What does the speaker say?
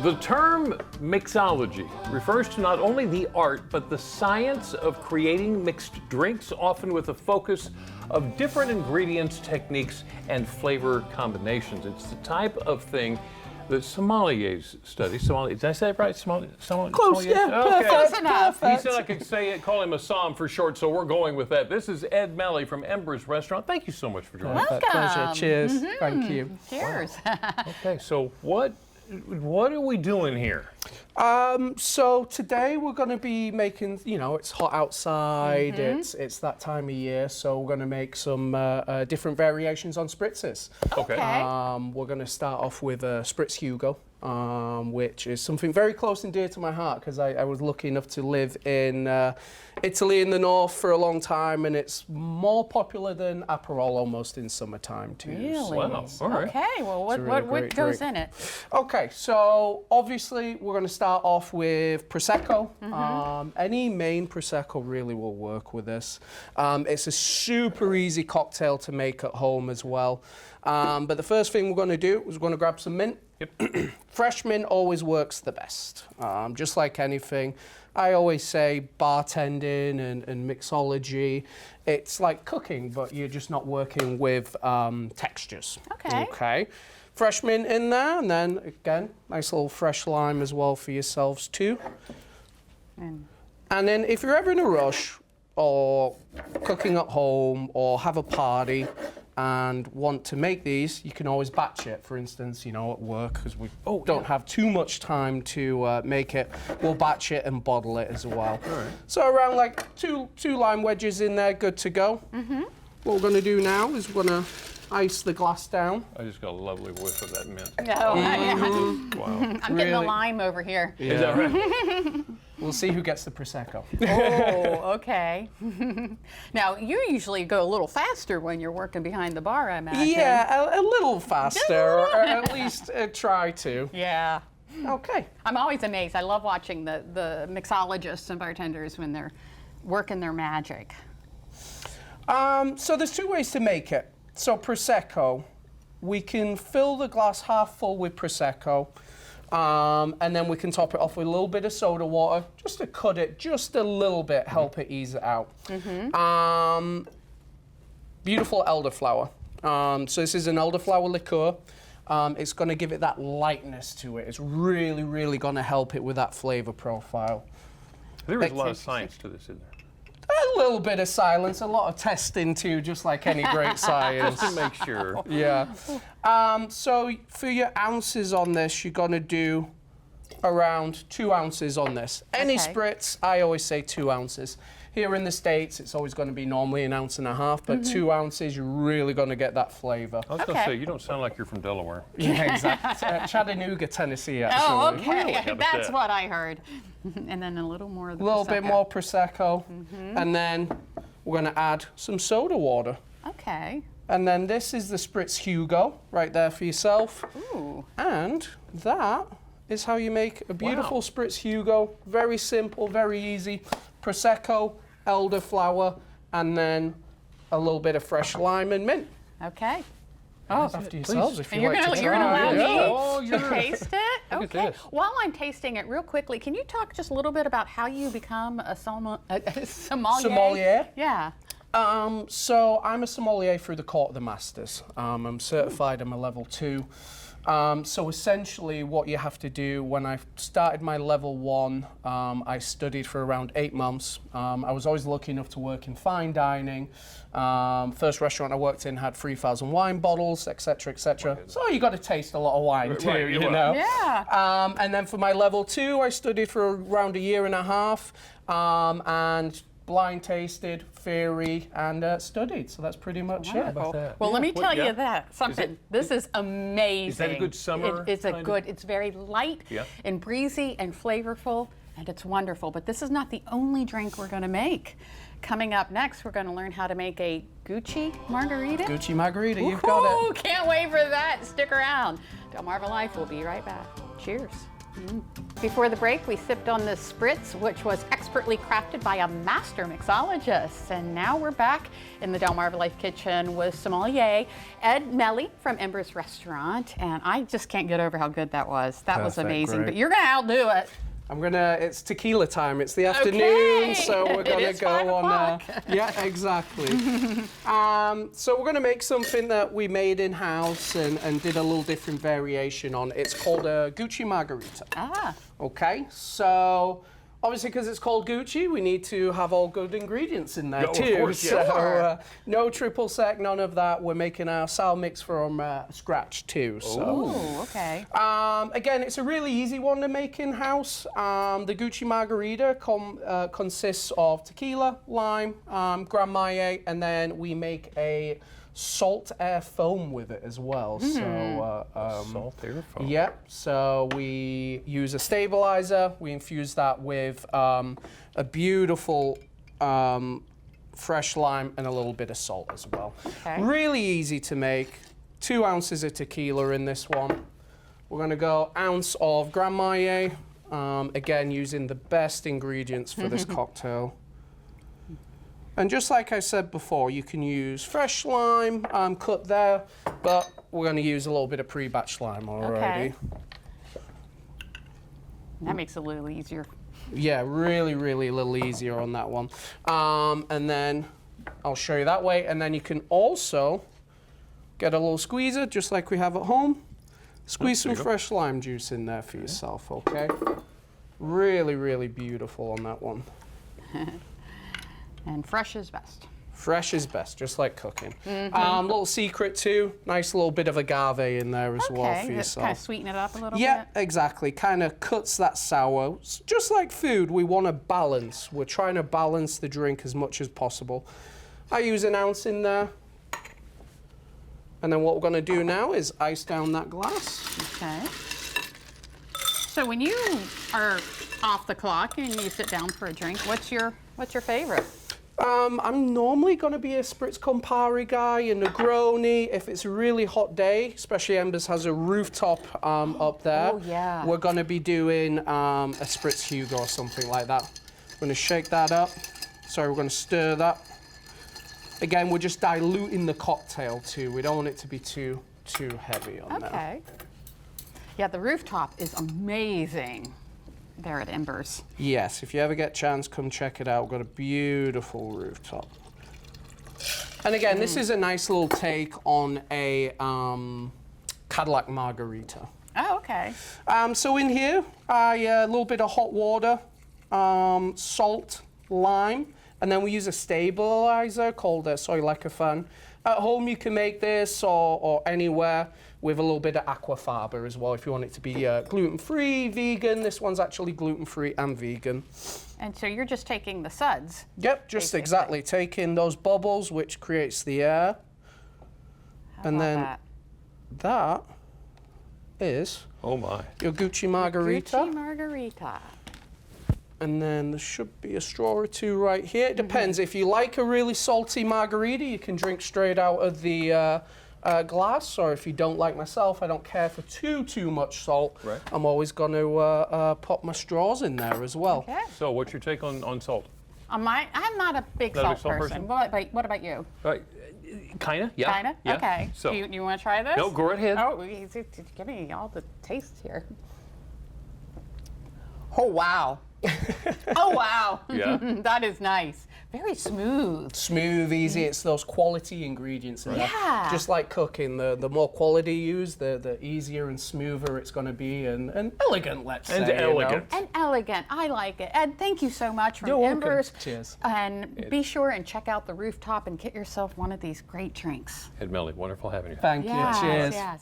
The term mixology refers to not only the art, but the science of creating mixed drinks, often with a focus of different ingredients, techniques, and flavor combinations. It's the type of thing that sommeliers study. Did I say it right? Close, yeah. Okay. Close enough. He said I could say it, call him a som for short, so we're going with that. This is Ed Melley from Embers Restaurant. Thank you so much for joining us. Welcome. Pleasure. Cheers. Thank you. Cheers. Wow. Okay, so what are we doing here? So today we're going to be making, it's hot outside, it's that time of year, so we're going to make some different variations on spritzes. Okay. We're going to start off with a Spritz Hugo, which is something very close and dear to my heart because I was lucky enough to live in Italy in the north for a long time, and it's more popular than Aperol almost in summertime too. Really? Wow. All right. Okay, well, what goes in it? Okay, so obviously we're going to start off with Prosecco. Any main Prosecco really will work with this. It's a super easy cocktail to make at home as well. But the first thing we're going to do is we're going to grab some mint. Yep. Fresh mint always works the best. Just like anything, I always say bartending and mixology, it's like cooking, but you're just not working with textures. Okay. Okay. Fresh mint in there, and then again, nice little fresh lime as well for yourselves too. And then if you're ever in a rush or cooking at home or have a party and want to make these, you can always batch it. For instance, at work, because we don't have too much time to make it, we'll batch it and bottle it as well. All right. So around like two lime wedges in there, good to go. What we're going to do now is we're going to ice the glass down. I just got a lovely whiff of that mint. Oh, Wow. I'm getting the lime over here. Yeah. Is that right? We'll see who gets the Prosecco. Oh, okay. Now, you usually go a little faster when you're working behind the bar, I imagine. Yeah, a little faster, or at least try to. Yeah. Okay. I'm always amazed. I love watching the mixologists and bartenders when they're working their magic. So there's two ways to make it. So Prosecco, we can fill the glass half full with Prosecco, and then we can top it off with a little bit of soda water, just to cut it just a little bit, help it ease it out. Beautiful elderflower. So this is an elderflower liqueur. It's going to give it that lightness to it. It's really, really going to help it with that flavor profile. There is a lot of science to this, isn't there? A little bit of silence, a lot of testing too, just like any great science. Just to make sure. Yeah. So for your ounces on this, you're going to do around 2 ounces on this. Any spritz, I always say 2 ounces. Here in the States, it's always going to be normally 1.5 ounces, but 2 ounces, you're really going to get that flavor. I was going to say, you don't sound like you're from Delaware. Yeah, exactly. Chattanooga, Tennessee, actually. Oh, okay. Really? That's what I heard. And then a little more of the A little Prosecco. bit more Prosecco, and then we're going to add some soda water. Okay. And then this is the Spritz Hugo, right there for yourself. Ooh. And that is how you make a beautiful Spritz Hugo. Very simple, very easy. Prosecco, elderflower, and then a little bit of fresh lime and mint. Okay. After yourselves, if you like to try. You're going to allow me Oh, to taste it? Look at Okay. this. While I'm tasting it, real quickly, can you talk just a little bit about how you become a sommelier? Sommelier? Yeah. So I'm a sommelier through the Court of the Masters. I'm certified, I'm a level 2. So essentially what you have to do, when I started my level 1, I studied for around 8 months. I was always lucky enough to work in fine dining. First restaurant I worked in had 3,000 wine bottles, etc., etc. So you got to taste a lot of wine too, Right, you know. Yeah. And then for my level 2, I studied for around 1.5 years, and blind tasted, theory, and studied. So that's pretty much it. about that? Well, let me tell you that. something. This is amazing. Is that a good summer It's a kind of- good. It's very light and breezy and flavorful, and it's wonderful. But this is not the only drink we're going to make. Coming up next, we're going to learn how to make a Gucci margarita. Gucci margarita, you've got it. Can't wait for that. Stick around. DelmarvaLife will be right back. Cheers. Before the break, we sipped on this spritz, which was expertly crafted by a master mixologist. And now we're back in the DelmarvaLife kitchen with Sommelier Ed Melley from Embers Restaurant. And I just can't get over how good that was. That was Perfect, amazing. great. But you're going to outdo it. It's tequila time. It's the afternoon, Okay. so we're going to It is go 5 on. o'clock. Yeah, exactly. So we're going to make something that we made in-house and did a little different variation on. It's called a Gucci margarita. Ah. Okay, so obviously because it's called Gucci, we need to have all good ingredients in there No, of too. course, yeah. So no triple sec, none of that. We're making our sour mix from scratch too. So. Oh, okay. Again, it's a really easy one to make in-house. The Gucci margarita consists of tequila, lime, Grand Marnier, and then we make a salt air foam with it as well. So Salt air foam. yeah, so we use a stabilizer. We infuse that with a beautiful fresh lime and a little bit of salt as well. Okay. Really easy to make. 2 ounces of tequila in this one. We're going to go ounce of Grand Marnier. Again, using the best ingredients for this cocktail. And just like I said before, you can use fresh lime cut there, but we're going to use a little bit of pre-batch lime already. Okay. That makes it a little easier. Yeah, really, really a little easier on that one. And then I'll show you that way. And then you can also get a little squeezer, just like we have at home. Squeeze some fresh lime juice in there for yourself, okay? Really, really beautiful on that one. And fresh is best. Fresh is best, just like cooking. Little secret too, nice little bit of agave in there as well for Okay, yourself. kind of sweeten it up a little Yeah, bit. exactly. Kind of cuts that sour. Just like food, we want to balance. We're trying to balance the drink as much as possible. I use an ounce in there. And then what we're going to do now is ice down that glass. Okay. So when you are off the clock and you sit down for a drink, what's your favorite? I'm normally going to be a Spritz Campari guy, a Negroni. If it's a really hot day, especially Embers has a rooftop up there. Oh, yeah. We're going to be doing a Spritz Hugo or something like that. We're going to shake that up. Sorry, we're going to stir that. Again, we're just diluting the cocktail too. We don't want it to be too heavy on there. Okay. Yeah, the rooftop is amazing there at Embers. Yes, if you ever get a chance, come check it out. We've got a beautiful rooftop. And again, this is a nice little take on a Cadillac margarita. Oh, okay. So in here, a little bit of hot water, salt, lime, and then we use a stabilizer called Soy Like a Fan. At home, you can make this or anywhere with a little bit of aquafaba as well if you want it to be gluten-free, vegan. This one's actually gluten-free and vegan. And so you're just taking the suds. Yep, just basically. exactly. Taking those bubbles, which creates the air. How And about then that? that is Oh my. your Gucci margarita. Gucci margarita. And then there should be a straw or two right here. It depends. If you like a really salty margarita, you can drink straight out of the glass. Or if you don't like myself, I don't care for too much salt. Right. I'm always going to pop my straws in there as well. Okay. So what's your take on salt? I'm not a big Not a big salt salt person. person? What about you? Kinda, yeah. Kinda? Yeah. Okay. So, Do you want to try this? no, go right ahead. Oh, give me all the taste here. Oh, wow. Oh, wow. Yeah. That is nice. Very smooth. Smooth, easy. It's those quality ingredients in there. Yeah. Just like cooking, the more quality you use, the easier and smoother it's going to be and elegant, let's say. And you know? elegant. And elegant. I like it. Ed, thank you so much from You're welcome. Embers. Cheers. And be sure and check out the rooftop and get yourself one of these great drinks. Ed Melley, wonderful having you. Thank you. Cheers. Yes.